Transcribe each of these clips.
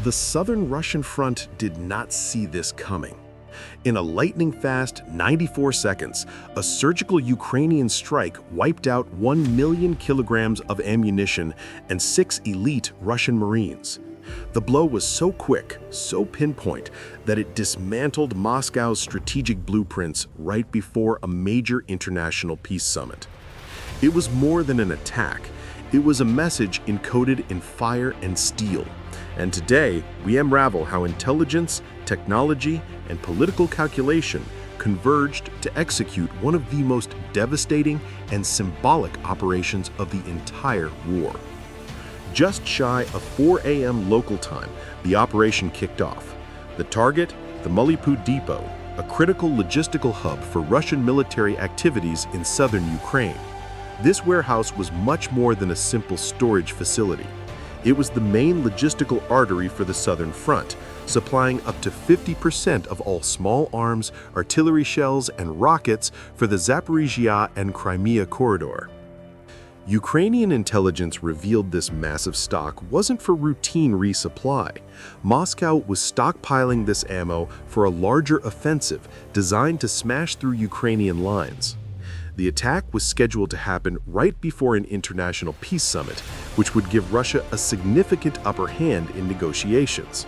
The southern Russian front did not see this coming. In a lightning-fast 94 seconds, a surgical Ukrainian strike wiped out 1 million kilograms of ammunition and 6 elite Russian Marines. The blow was so quick, so pinpoint, that it dismantled Moscow's strategic blueprints right before a major international peace summit. It was more than an attack. It was a message encoded in fire and steel. And today, we unravel how intelligence, technology, and political calculation converged to execute one of the most devastating and symbolic operations of the entire war. Just shy of 4 a.m. local time, the operation kicked off. The target, the Mariupol Depot, a critical logistical hub for Russian military activities in southern Ukraine. This warehouse was much more than a simple storage facility. It was the main logistical artery for the southern front, supplying up to 50% of all small arms, artillery shells, and rockets for the Zaporizhia and Crimea corridor. Ukrainian intelligence revealed this massive stock wasn't for routine resupply. Moscow was stockpiling this ammo for a larger offensive designed to smash through Ukrainian lines. The attack was scheduled to happen right before an international peace summit, which would give Russia a significant upper hand in negotiations.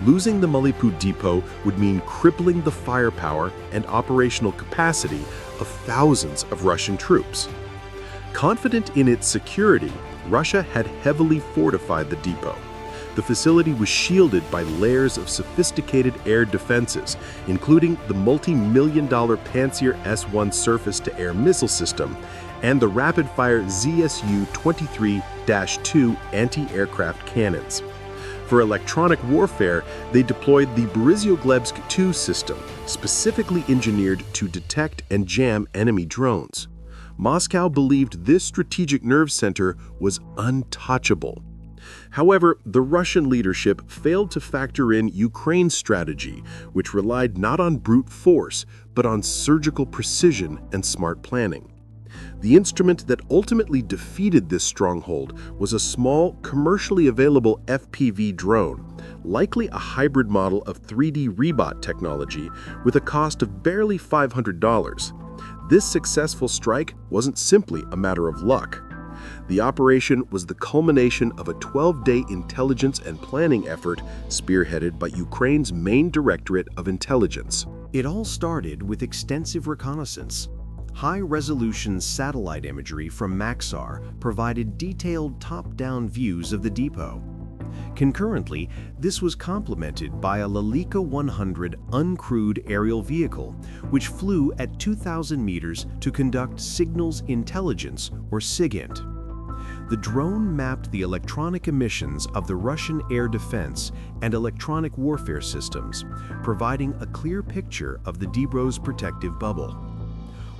Losing the Mariupol Depot would mean crippling the firepower and operational capacity of thousands of Russian troops. Confident in its security, Russia had heavily fortified the depot. The facility was shielded by layers of sophisticated air defenses, including the multi-million-dollar Pantsir S-1 surface-to-air missile system and the rapid-fire ZSU-23-2 anti-aircraft cannons. For electronic warfare, they deployed the Borisyoglebsk-2 system, specifically engineered to detect and jam enemy drones. Moscow believed this strategic nerve center was untouchable. However, the Russian leadership failed to factor in Ukraine's strategy, which relied not on brute force, but on surgical precision and smart planning. The instrument that ultimately defeated this stronghold was a small, commercially available FPV drone, likely a hybrid model of 3D rebot technology with a cost of barely $500. This successful strike wasn't simply a matter of luck. The operation was the culmination of a 12-day intelligence and planning effort spearheaded by Ukraine's main Directorate of Intelligence. It all started with extensive reconnaissance. High-resolution satellite imagery from Maxar provided detailed top-down views of the depot. Concurrently, this was complemented by a Lelika 100 uncrewed aerial vehicle, which flew at 2,000 meters to conduct signals intelligence, or SIGINT. The drone mapped the electronic emissions of the Russian air defense and electronic warfare systems, providing a clear picture of the depot's protective bubble.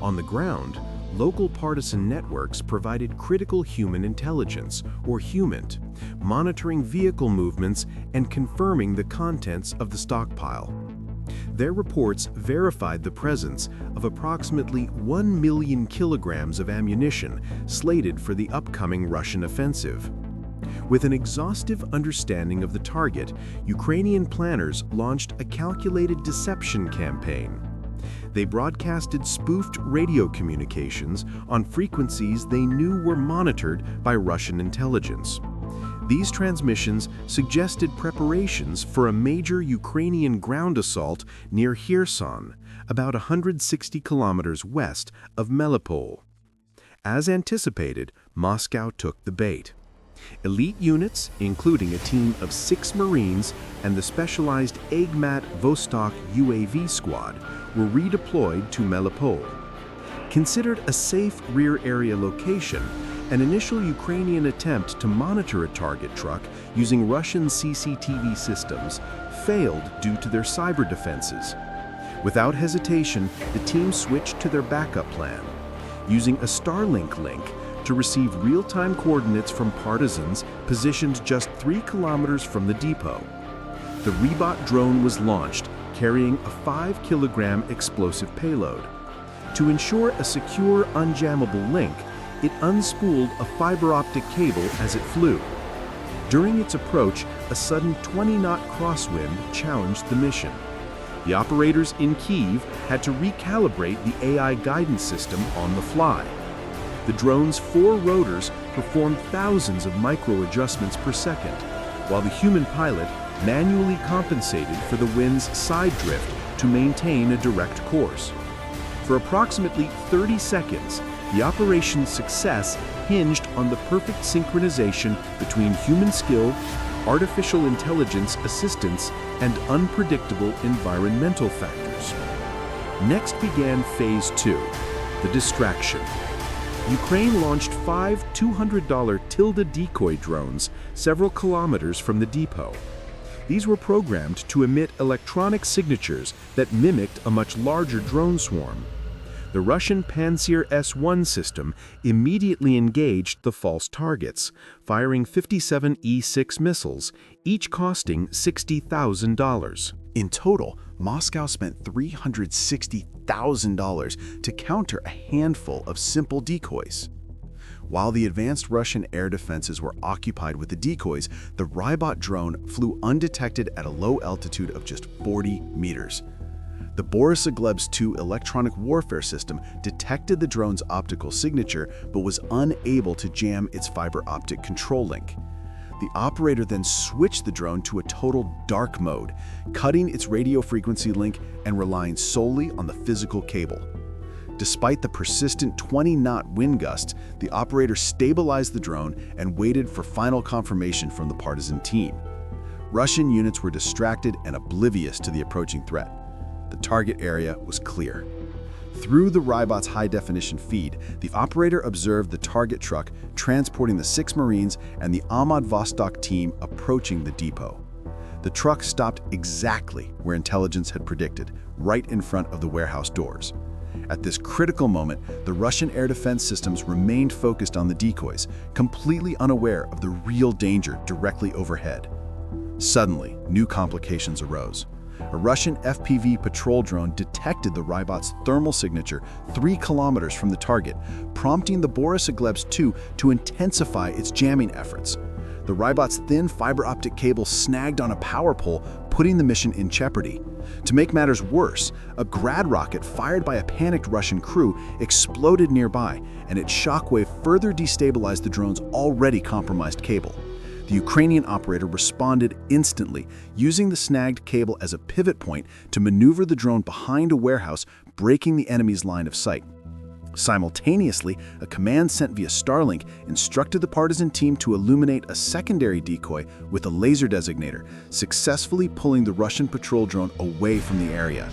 On the ground, local partisan networks provided critical human intelligence, or HUMINT, monitoring vehicle movements and confirming the contents of the stockpile. Their reports verified the presence of approximately 1 million kilograms of ammunition slated for the upcoming Russian offensive. With an exhaustive understanding of the target, Ukrainian planners launched a calculated deception campaign. They broadcasted spoofed radio communications on frequencies they knew were monitored by Russian intelligence. These transmissions suggested preparations for a major Ukrainian ground assault near Kherson, about 160 kilometers west of Mariupol. As anticipated, Moscow took the bait. Elite units, including a team of 6 Marines and the specialized Agmat Vostok UAV squad, were redeployed to Mariupol. Considered a safe rear area location, an initial Ukrainian attempt to monitor a target truck using Russian CCTV systems failed due to their cyber defenses. Without hesitation, the team switched to their backup plan, using a Starlink link to receive real-time coordinates from partisans positioned just 3 kilometers from the depot. The rebot drone was launched, carrying a 5-kilogram explosive payload. To ensure a secure, unjammable link, it unspooled a fiber optic cable as it flew. During its approach, a sudden 20-knot crosswind challenged the mission. The operators in Kyiv had to recalibrate the AI guidance system on the fly. The drone's 4 rotors performed thousands of micro-adjustments per second, while the human pilot manually compensated for the wind's side drift to maintain a direct course. For approximately 30 seconds, the operation's success hinged on the perfect synchronization between human skill, artificial intelligence assistance, and unpredictable environmental factors. Next began Phase 2, the distraction. Ukraine launched 5 $200 Tilde decoy drones several kilometers from the depot. These were programmed to emit electronic signatures that mimicked a much larger drone swarm. The Russian Pantsir S-1 system immediately engaged the false targets, firing 57 E-6 missiles, each costing $60,000. In total, Moscow spent $360,000 to counter a handful of simple decoys. While the advanced Russian air defenses were occupied with the decoys, the Rybot drone flew undetected at a low altitude of just 40 meters. The Borisovleb's 2 electronic warfare system detected the drone's optical signature but was unable to jam its fiber optic control link. The operator then switched the drone to a total dark mode, cutting its radio frequency link and relying solely on the physical cable. Despite the persistent 20-knot wind gusts, the operator stabilized the drone and waited for final confirmation from the partisan team. Russian units were distracted and oblivious to the approaching threat. The target area was clear. Through the Rybot's high-definition feed, the operator observed the target truck transporting the 6 Marines and the Ahmad Vostok team approaching the depot. The truck stopped exactly where intelligence had predicted, right in front of the warehouse doors. At this critical moment, the Russian air defense systems remained focused on the decoys, completely unaware of the real danger directly overhead. Suddenly, new complications arose. A Russian FPV patrol drone detected the Rybot's thermal signature 3 kilometers from the target, prompting the Borisovleb's 2 to intensify its jamming efforts. The Rybot's thin fiber optic cable snagged on a power pole, putting the mission in jeopardy. To make matters worse, a Grad rocket fired by a panicked Russian crew exploded nearby, and its shockwave further destabilized the drone's already compromised cable. The Ukrainian operator responded instantly, using the snagged cable as a pivot point to maneuver the drone behind a warehouse, breaking the enemy's line of sight. Simultaneously, a command sent via Starlink instructed the partisan team to illuminate a secondary decoy with a laser designator, successfully pulling the Russian patrol drone away from the area.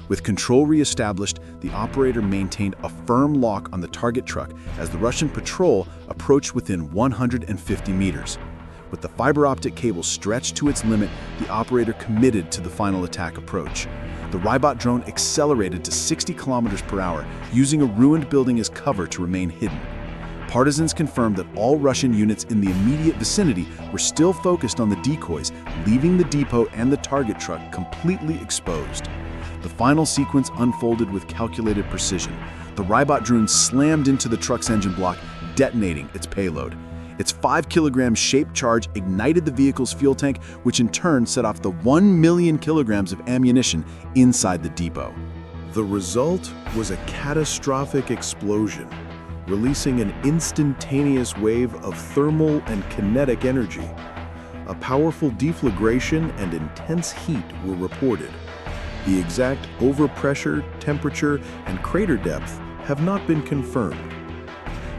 With control re-established, the operator maintained a firm lock on the target truck as the Russian patrol approached within 150 meters. With the fiber optic cable stretched to its limit, the operator committed to the final attack approach. The Rybot drone accelerated to 60 kilometers per hour, using a ruined building as cover to remain hidden. Partisans confirmed that all Russian units in the immediate vicinity were still focused on the decoys, leaving the depot and the target truck completely exposed. The final sequence unfolded with calculated precision. The Rybot drone slammed into the truck's engine block, detonating its payload. Its 5-kilogram shaped charge ignited the vehicle's fuel tank, which in turn set off the 1 million kilograms of ammunition inside the depot. The result was a catastrophic explosion, releasing an instantaneous wave of thermal and kinetic energy. A powerful deflagration and intense heat were reported. The exact overpressure, temperature, and crater depth have not been confirmed.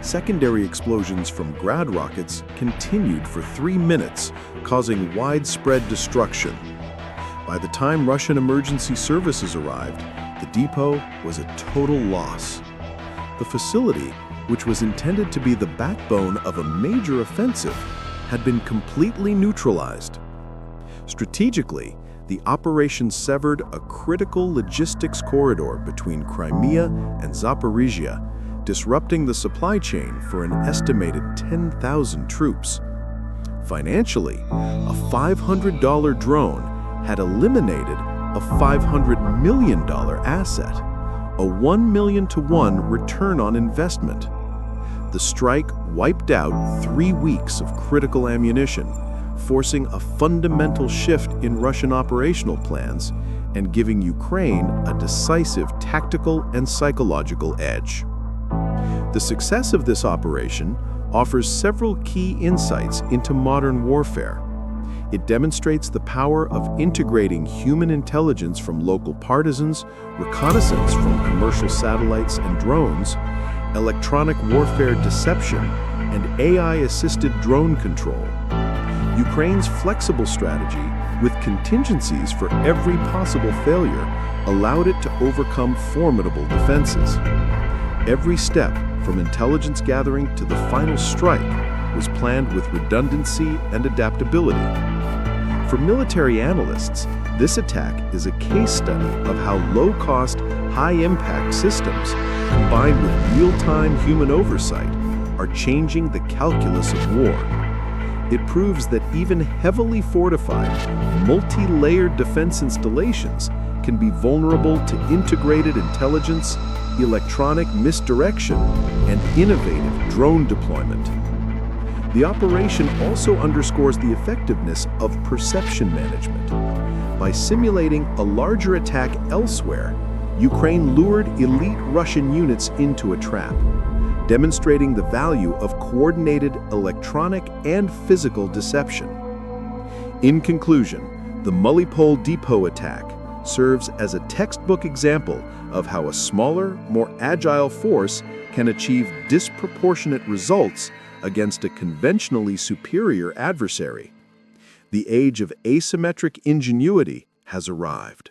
Secondary explosions from Grad rockets continued for 3 minutes, causing widespread destruction. By the time Russian emergency services arrived, the depot was a total loss. The facility, which was intended to be the backbone of a major offensive, had been completely neutralized. Strategically, the operation severed a critical logistics corridor between Crimea and Zaporizhia, disrupting the supply chain for an estimated 10,000 troops. Financially, a $500 drone had eliminated a $500 million asset, a 1 million to 1 return on investment. The strike wiped out 3 weeks of critical ammunition, forcing a fundamental shift in Russian operational plans and giving Ukraine a decisive tactical and psychological edge. The success of this operation offers several key insights into modern warfare. It demonstrates the power of integrating human intelligence from local partisans, reconnaissance from commercial satellites and drones, electronic warfare deception, and AI-assisted drone control. Ukraine's flexible strategy, with contingencies for every possible failure, allowed it to overcome formidable defenses. Every step, from intelligence gathering to the final strike, was planned with redundancy and adaptability. For military analysts, this attack is a case study of how low-cost, high-impact systems, combined with real-time human oversight, are changing the calculus of war. It proves that even heavily fortified, multi-layered defense installations can be vulnerable to integrated intelligence, electronic misdirection, and innovative drone deployment. The operation also underscores the effectiveness of perception management. By simulating a larger attack elsewhere, Ukraine lured elite Russian units into a trap, demonstrating the value of coordinated electronic and physical deception. In conclusion, the Mariupol depot attack serves as a textbook example of how a smaller, more agile force can achieve disproportionate results against a conventionally superior adversary. The age of asymmetric ingenuity has arrived.